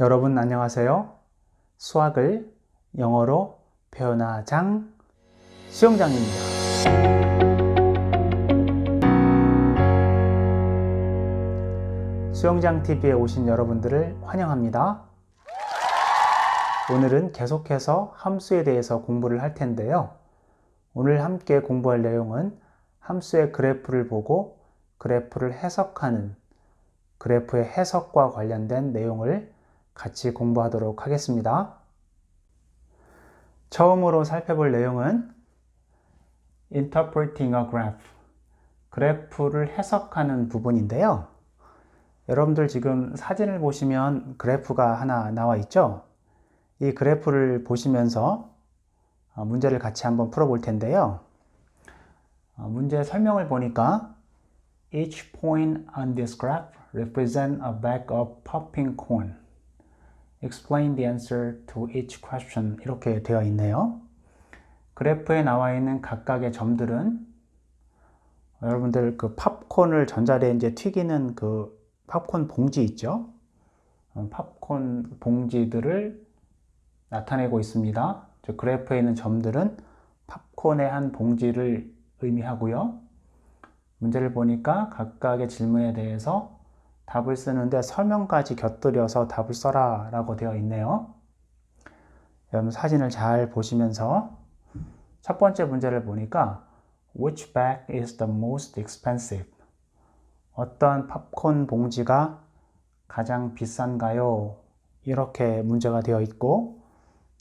여러분 안녕하세요. 수학을 영어로 표현하장 수영장입니다. 수영장TV에 오신 여러분들을 환영합니다. 오늘은 계속해서 함수에 대해서 공부를 할 텐데요. 오늘 함께 공부할 내용은 함수의 그래프를 보고 그래프를 해석하는 그래프의 해석과 관련된 내용을 같이 공부하도록 하겠습니다. 처음으로 살펴볼 내용은 Interpreting a Graph, 그래프를 해석하는 부분인데요. 여러분들 지금 사진을 보시면 그래프가 하나 나와 있죠? 이 그래프를 보시면서 문제를 같이 한번 풀어볼 텐데요. 문제 설명을 보니까 Each point on this graph represents a bag of popping corn. Explain the answer to each question. 이렇게 되어 있네요. 그래프에 나와 있는 각각의 점들은 여러분들 그 팝콘을 전자레인지에 튀기는 그 팝콘 봉지 있죠? 팝콘 봉지들을 나타내고 있습니다. 즉 그래프에 있는 점들은 팝콘의 한 봉지를 의미하고요. 문제를 보니까 각각의 질문에 대해서 답을 쓰는데 설명까지 곁들여서 답을 써라 라고 되어 있네요. 여러분 사진을 잘 보시면서 첫 번째 문제를 보니까 Which bag is the most expensive? 어떤 팝콘 봉지가 가장 비싼가요? 이렇게 문제가 되어 있고,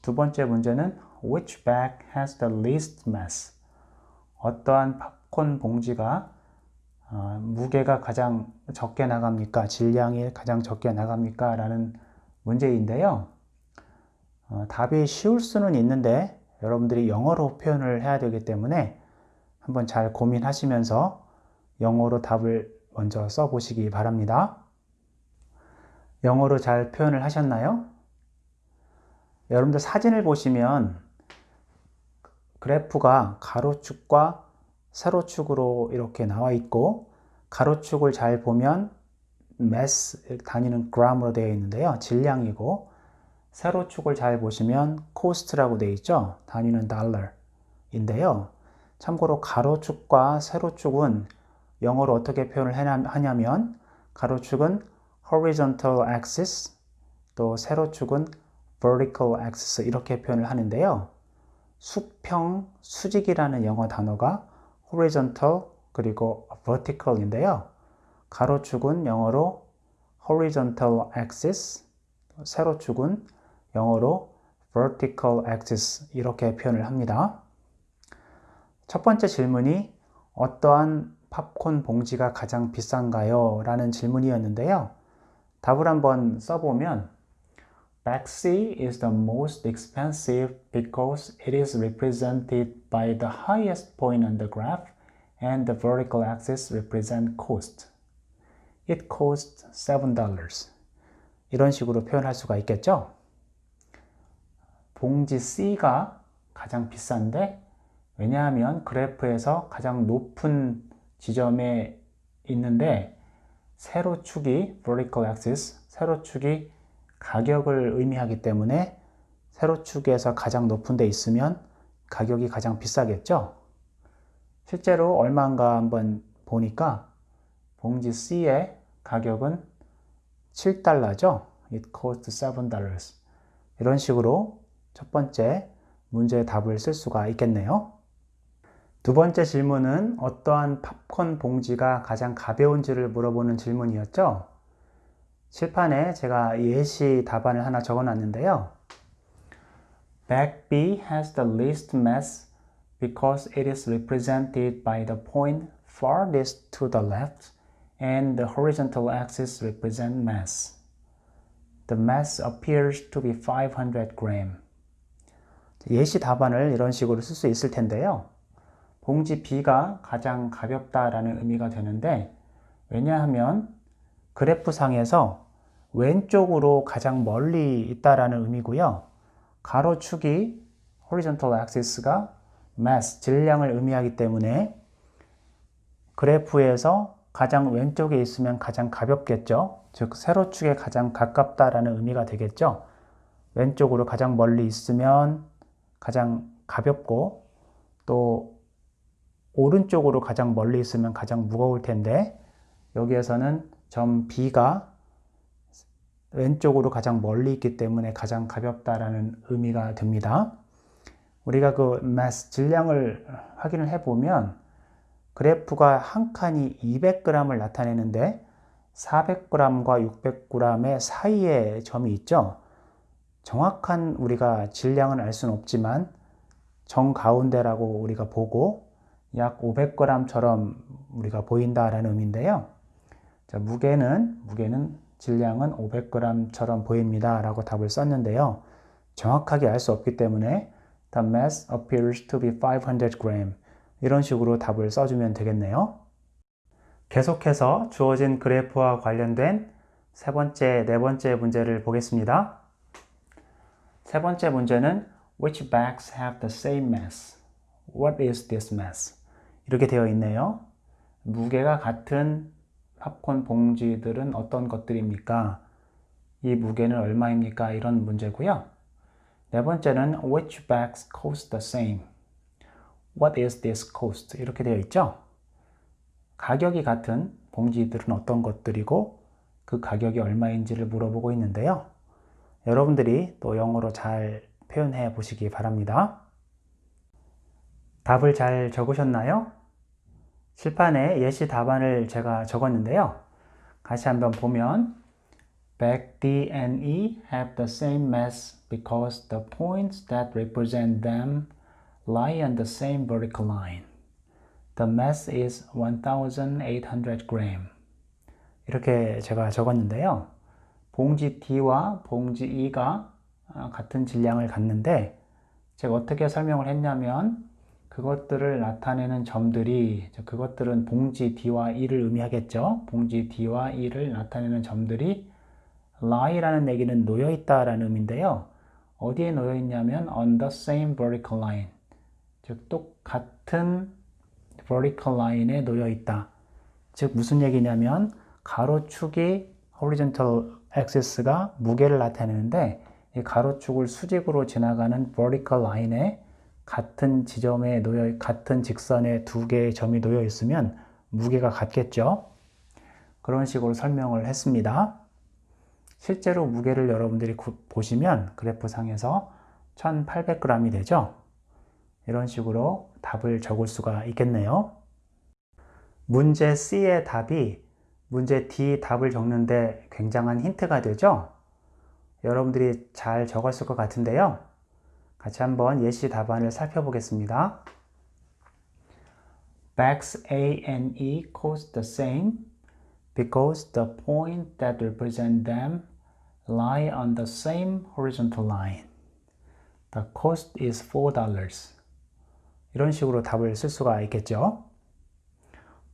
두 번째 문제는 Which bag has the least mass? 어떠한 팝콘 봉지가 무게가 가장 적게 나갑니까? 질량이 가장 적게 나갑니까? 라는 문제인데요. 답이 쉬울 수는 있는데 여러분들이 영어로 표현을 해야 되기 때문에 한번 잘 고민하시면서 영어로 답을 먼저 써보시기 바랍니다. 영어로 잘 표현을 하셨나요? 여러분들 사진을 보시면 그래프가 가로축과 세로축으로 이렇게 나와 있고, 가로축을 잘 보면 mass, 단위는 gram으로 되어 있는데요. 질량이고, 세로축을 잘 보시면 cost라고 되어 있죠. 단위는 달러인데요. 참고로 가로축과 세로축은 영어로 어떻게 표현을 하냐면 가로축은 horizontal axis, 또 세로축은 vertical axis 이렇게 표현을 하는데요. 수평, 수직이라는 영어 단어가 horizontal 그리고 vertical인데요. 가로축은 영어로 horizontal axis, 세로축은 영어로 vertical axis 이렇게 표현을 합니다. 첫 번째 질문이 어떠한 팝콘 봉지가 가장 비싼가요? 라는 질문이었는데요. 답을 한번 써보면 Bag C is the most expensive because it is represented by the highest point on the graph and the vertical axis represents cost. It costs $7. 이런 식으로 표현할 수가 있겠죠? 봉지 C가 가장 비싼데, 왜냐하면 그래프에서 가장 높은 지점에 있는데 세로축이 vertical axis, 세로축이 가격을 의미하기 때문에 세로축에서 가장 높은 데 있으면 가격이 가장 비싸겠죠? 실제로 얼마인가 한번 보니까 봉지 C의 가격은 $7죠. It costs $7. 이런 식으로 첫 번째 문제의 답을 쓸 수가 있겠네요. 두 번째 질문은 어떠한 팝콘 봉지가 가장 가벼운지를 물어보는 질문이었죠. 칠판에 제가 예시 답안을 하나 적어 놨는데요. Bag B has the least mass because it is represented by the point farthest to the left and the horizontal axis represents mass. The mass appears to be 500 gram. 예시 답안을 이런 식으로 쓸 수 있을 텐데요. 봉지 B가 가장 가볍다라는 의미가 되는데, 왜냐하면 그래프상에서 왼쪽으로 가장 멀리 있다라는 의미고요. 가로축이 horizontal axis가 mass, 질량을 의미하기 때문에 그래프에서 가장 왼쪽에 있으면 가장 가볍겠죠. 즉 세로축에 가장 가깝다라는 의미가 되겠죠. 왼쪽으로 가장 멀리 있으면 가장 가볍고 또 오른쪽으로 가장 멀리 있으면 가장 무거울 텐데 여기에서는 점 B가 왼쪽으로 가장 멀리 있기 때문에 가장 가볍다라는 의미가 됩니다. 우리가 그 mass 질량을 확인을 해보면 그래프가 한 칸이 200g을 나타내는데 400g과 600g의 사이에 점이 있죠. 정확한 우리가 질량은 알 수는 없지만 정가운데라고 우리가 보고 약 500g처럼 우리가 보인다라는 의미인데요. 자, 무게는 질량은 500g처럼 보입니다 라고 답을 썼는데요. 정확하게 알 수 없기 때문에 The mass appears to be 500g 이런 식으로 답을 써주면 되겠네요. 계속해서 주어진 그래프와 관련된 세 번째, 네 번째 문제를 보겠습니다. 세 번째 문제는 Which bags have the same mass? What is this mass? 이렇게 되어 있네요. 무게가 같은 팝콘 봉지들은 어떤 것들입니까? 이 무게는 얼마입니까? 이런 문제고요. 네 번째는 Which bags cost the same? What is this cost? 이렇게 되어 있죠. 가격이 같은 봉지들은 어떤 것들이고 그 가격이 얼마인지를 물어보고 있는데요. 여러분들이 또 영어로 잘 표현해 보시기 바랍니다. 답을 잘 적으셨나요? 칠판에 예시 답안을 제가 적었는데요. 같이 한번 보면 Bag D and E have the same mass because the points that represent them lie on the same vertical line. The mass is 1,800 g. 이렇게 제가 적었는데요. 봉지 D와 봉지 E가 같은 질량을 갖는데 제가 어떻게 설명을 했냐면 그것들을 나타내는 점들이 그것들은 봉지 D와 E를 의미하겠죠. 봉지 D와 E를 나타내는 점들이 lie라는 얘기는 놓여 있다라는 의미인데요. 어디에 놓여 있냐면 on the same vertical line. 즉 똑같은 vertical line에 놓여 있다. 즉 무슨 얘기냐면 가로축이 horizontal axis가 무게를 나타내는데 이 가로축을 수직으로 지나가는 vertical line에 같은 지점에 같은 직선에 두 개의 점이 놓여 있으면 무게가 같겠죠. 그런 식으로 설명을 했습니다. 실제로 무게를 여러분들이 보시면 그래프상에서 1800g이 되죠. 이런 식으로 답을 적을 수가 있겠네요. 문제 C의 답이 문제 D 답을 적는데 굉장한 힌트가 되죠. 여러분들이 잘 적었을 것 같은데요. 같이 한번 예시 답안을 살펴보겠습니다. Bags A and E cost the same because the point that represent them lie on the same horizontal line. The cost is $4. 이런 식으로 답을 쓸 수가 있겠죠.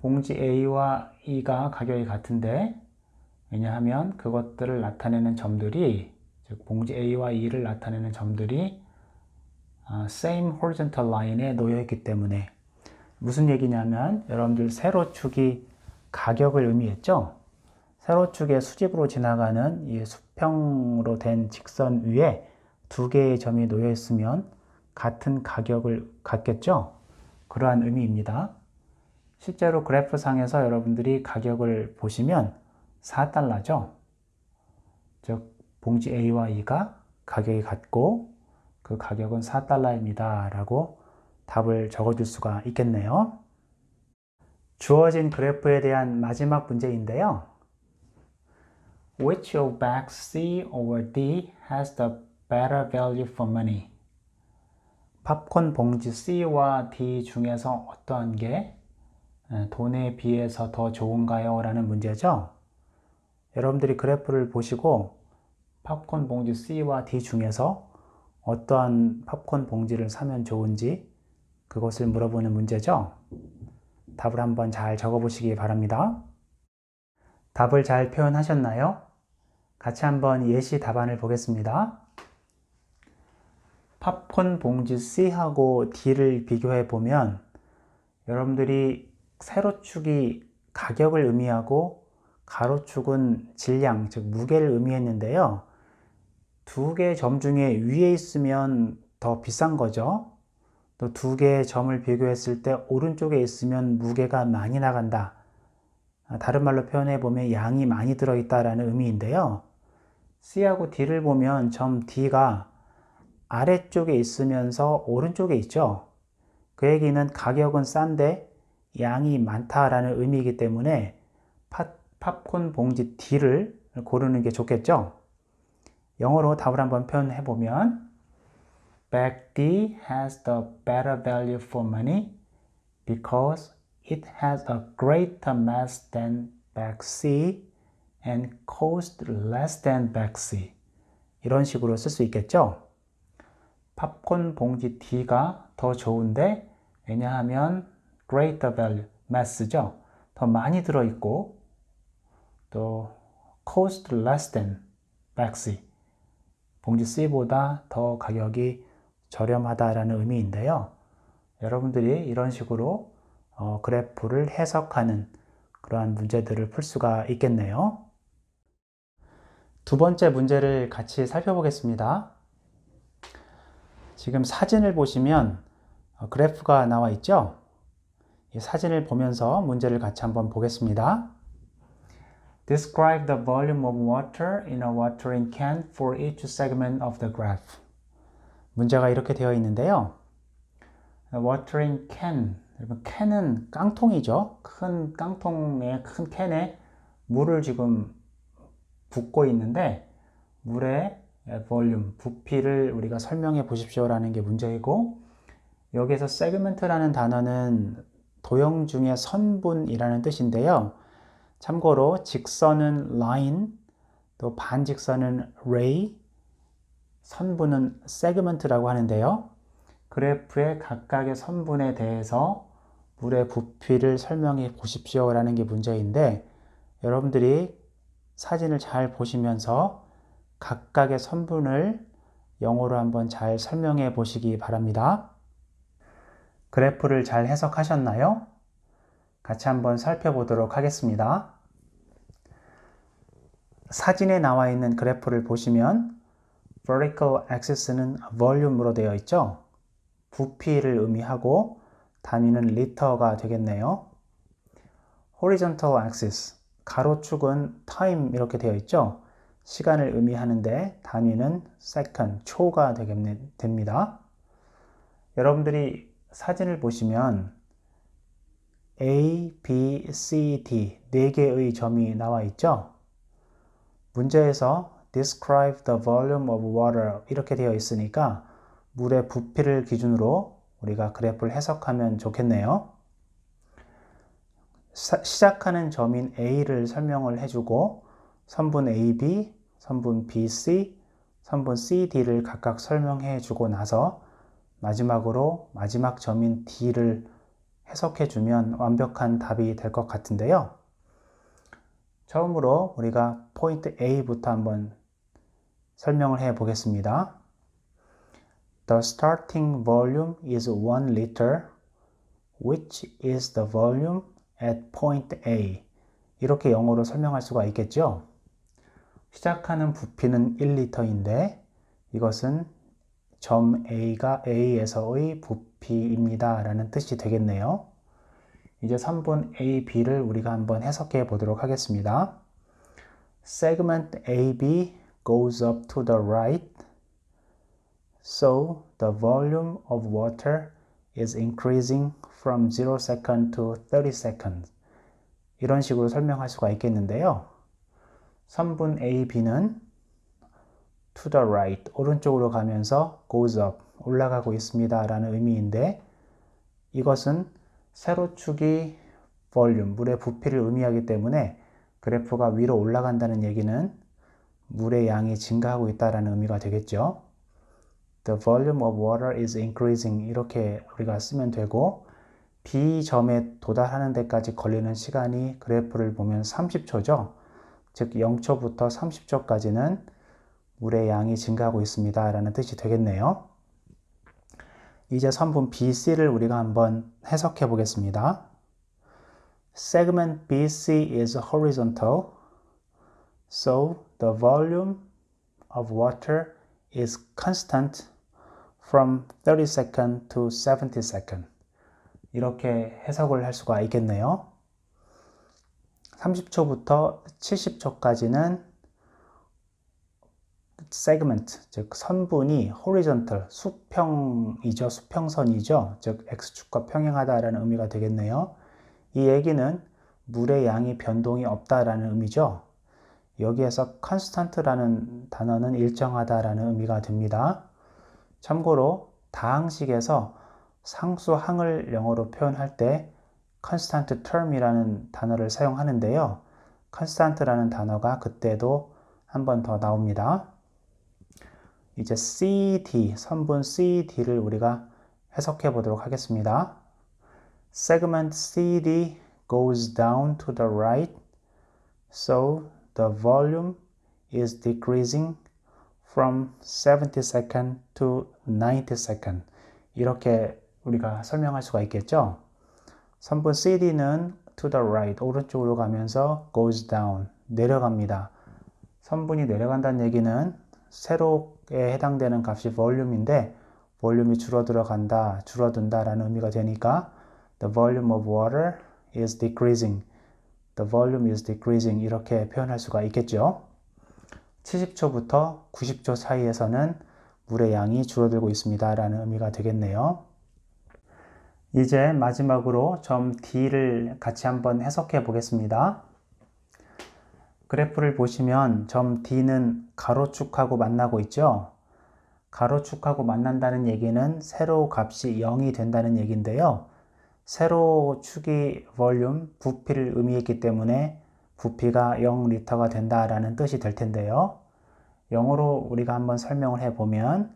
봉지 A와 E가 가격이 같은데 왜냐하면 그것들을 나타내는 점들이 즉 봉지 A와 E를 나타내는 점들이 same horizontal line에 놓여 있기 때문에 무슨 얘기냐면 여러분들 세로축이 가격을 의미했죠. 세로축의 수직으로 지나가는 이 수평으로 된 직선 위에 두 개의 점이 놓여 있으면 같은 가격을 갖겠죠. 그러한 의미입니다. 실제로 그래프상에서 여러분들이 가격을 보시면 4달러죠. 즉 봉지 A와 E가 가격이 같고 그 가격은 4달러입니다 라고 답을 적어줄 수가 있겠네요. 주어진 그래프에 대한 마지막 문제인데요. Which of bags C over D has the better value for money? 팝콘 봉지 C와 D 중에서 어떠한 게 돈에 비해서 더 좋은가요? 라는 문제죠. 여러분들이 그래프를 보시고 팝콘 봉지 C와 D 중에서 어떠한 팝콘 봉지를 사면 좋은지 그것을 물어보는 문제죠. 답을 한번 잘 적어보시기 바랍니다. 답을 잘 표현하셨나요? 같이 한번 예시 답안을 보겠습니다. 팝콘 봉지 C하고 D를 비교해 보면 여러분들이 세로축이 가격을 의미하고 가로축은 질량, 즉 무게를 의미했는데요. 두 개의 점 중에 위에 있으면 더 비싼 거죠. 또 두 개의 점을 비교했을 때 오른쪽에 있으면 무게가 많이 나간다. 다른 말로 표현해 보면 양이 많이 들어있다라는 의미인데요. C하고 D를 보면 점 D가 아래쪽에 있으면서 오른쪽에 있죠. 그 얘기는 가격은 싼데 양이 많다라는 의미이기 때문에 팝콘 봉지 D를 고르는 게 좋겠죠. 영어로 답을 한번 표현해 보면 Bag D has the better value for money because it has a greater mass than bag C and cost less than bag C. 이런 식으로 쓸 수 있겠죠. 팝콘 봉지 D가 더 좋은데 왜냐하면 greater value, mass죠. 더 많이 들어있고 또 cost less than bag C. 봉지 C보다 더 가격이 저렴하다라는 의미인데요. 여러분들이 이런 식으로 그래프를 해석하는 그러한 문제들을 풀 수가 있겠네요. 두 번째 문제를 같이 살펴보겠습니다. 지금 사진을 보시면 그래프가 나와 있죠? 이 사진을 보면서 문제를 같이 한번 보겠습니다. Describe the volume of water in a watering can for each segment of the graph. 문제가 이렇게 되어 있는데요. watering can, 캔은 깡통이죠. 큰 깡통에, 큰 캔에 물을 지금 붓고 있는데 물의 볼륨, 부피를 우리가 설명해 보십시오라는 게 문제이고, 여기에서 segment라는 단어는 도형 중에 선분이라는 뜻인데요. 참고로 직선은 line, 또 반직선은 ray, 선분은 segment라고 하는데요. 그래프의 각각의 선분에 대해서 물의 부피를 설명해 보십시오라는 게 문제인데, 여러분들이 사진을 잘 보시면서 각각의 선분을 영어로 한번 잘 설명해 보시기 바랍니다. 그래프를 잘 해석하셨나요? 같이 한번 살펴보도록 하겠습니다. 사진에 나와 있는 그래프를 보시면 vertical axis는 volume으로 되어 있죠. 부피를 의미하고 단위는 리터가 되겠네요. horizontal axis, 가로축은 time 이렇게 되어 있죠. 시간을 의미하는데 단위는 second, 초가 됩니다. 여러분들이 사진을 보시면 A, B, C, D 4개의 점이 나와 있죠. 문제에서 describe the volume of water 이렇게 되어 있으니까 물의 부피를 기준으로 우리가 그래프를 해석하면 좋겠네요. 시작하는 점인 A를 설명을 해주고 선분 AB, 선분 BC, 선분 CD를 각각 설명해 주고 나서 마지막으로 마지막 점인 D를 해석해 주면 완벽한 답이 될 것 같은데요. 처음으로 우리가 포인트 A부터 한번 설명을 해 보겠습니다. The starting volume is 1 liter, which is the volume at point A. 이렇게 영어로 설명할 수가 있겠죠. 시작하는 부피는 1리터인데 이것은 점 A에서의 부피입니다 라는 뜻이 되겠네요. 이제 선분 A, B를 우리가 한번 해석해 보도록 하겠습니다. Segment AB goes up to the right, so the volume of water is increasing from 0 second to 30 seconds. 이런 식으로 설명할 수가 있겠는데요. 선분 A, B는 to the right, 오른쪽으로 가면서 goes up, 올라가고 있습니다 라는 의미인데, 이것은 세로축이 볼륨, 물의 부피를 의미하기 때문에 그래프가 위로 올라간다는 얘기는 물의 양이 증가하고 있다는 의미가 되겠죠. The volume of water is increasing 이렇게 우리가 쓰면 되고, B점에 도달하는 데까지 걸리는 시간이 그래프를 보면 30초죠. 즉 0초부터 30초까지는 물의 양이 증가하고 있습니다 라는 뜻이 되겠네요. 이제 선분 BC를 우리가 한번 해석해 보겠습니다. Segment BC is horizontal, so the volume of water is constant from 30 second to 70 second. 이렇게 해석을 할 수가 있겠네요. 30초부터 70초까지는 segment, 즉 선분이 horizontal, 수평이죠. 수평선이죠. 즉 x축과 평행하다라는 의미가 되겠네요. 이 얘기는 물의 양이 변동이 없다라는 의미죠. 여기에서 constant라는 단어는 일정하다라는 의미가 됩니다. 참고로 다항식에서 상수항을 영어로 표현할 때 constant term이라는 단어를 사용하는데요. constant라는 단어가 그때도 한 번 더 나옵니다. 이제 CD, 선분 CD를 우리가 해석해 보도록 하겠습니다. Segment CD goes down to the right, so the volume is decreasing from 70 second to 90 second. 이렇게 우리가 설명할 수가 있겠죠. 선분 CD는 to the right, 오른쪽으로 가면서 goes down, 내려갑니다. 선분이 내려간다는 얘기는 세로에 해당되는 값이 볼륨인데 볼륨이 줄어들어간다, 줄어든다라는 의미가 되니까 the volume of water is decreasing. The volume is decreasing. 이렇게 표현할 수가 있겠죠. 70초부터 90초 사이에서는 물의 양이 줄어들고 있습니다. 라는 의미가 되겠네요. 이제 마지막으로 점 D를 같이 한번 해석해 보겠습니다. 그래프를 보시면 점 D는 가로축하고 만나고 있죠. 가로축하고 만난다는 얘기는 세로 값이 0이 된다는 얘기인데요. 세로축이 볼륨, 부피를 의미했기 때문에 부피가 0리터가 된다라는 뜻이 될 텐데요. 영어로 우리가 한번 설명을 해보면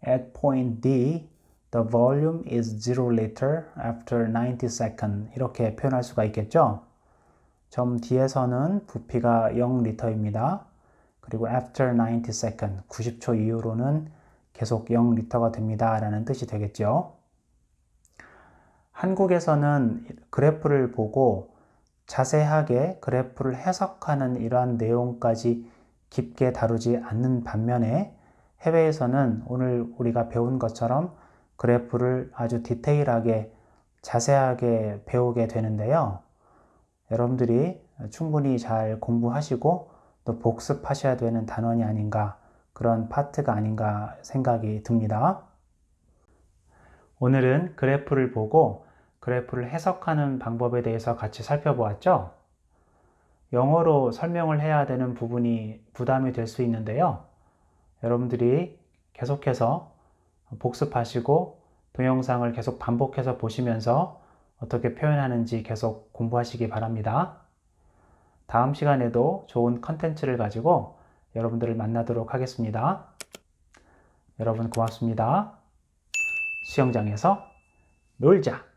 At point D, the volume is 0 liter after 90 seconds. 이렇게 표현할 수가 있겠죠. 점 D에서는 부피가 0리터입니다. 그리고 after 90 seconds, 90초 이후로는 계속 0리터가 됩니다. 라는 뜻이 되겠죠. 한국에서는 그래프를 보고 자세하게 그래프를 해석하는 이러한 내용까지 깊게 다루지 않는 반면에 해외에서는 오늘 우리가 배운 것처럼 그래프를 아주 디테일하게 자세하게 배우게 되는데요. 여러분들이 충분히 잘 공부하시고 또 복습하셔야 되는 단원이 아닌가, 그런 파트가 아닌가 생각이 듭니다. 오늘은 그래프를 보고 그래프를 해석하는 방법에 대해서 같이 살펴보았죠. 영어로 설명을 해야 되는 부분이 부담이 될 수 있는데요. 여러분들이 계속해서 복습하시고 동영상을 계속 반복해서 보시면서 어떻게 표현하는지 계속 공부하시기 바랍니다. 다음 시간에도 좋은 컨텐츠를 가지고 여러분들을 만나도록 하겠습니다. 여러분 고맙습니다. 수영장에서 놀자!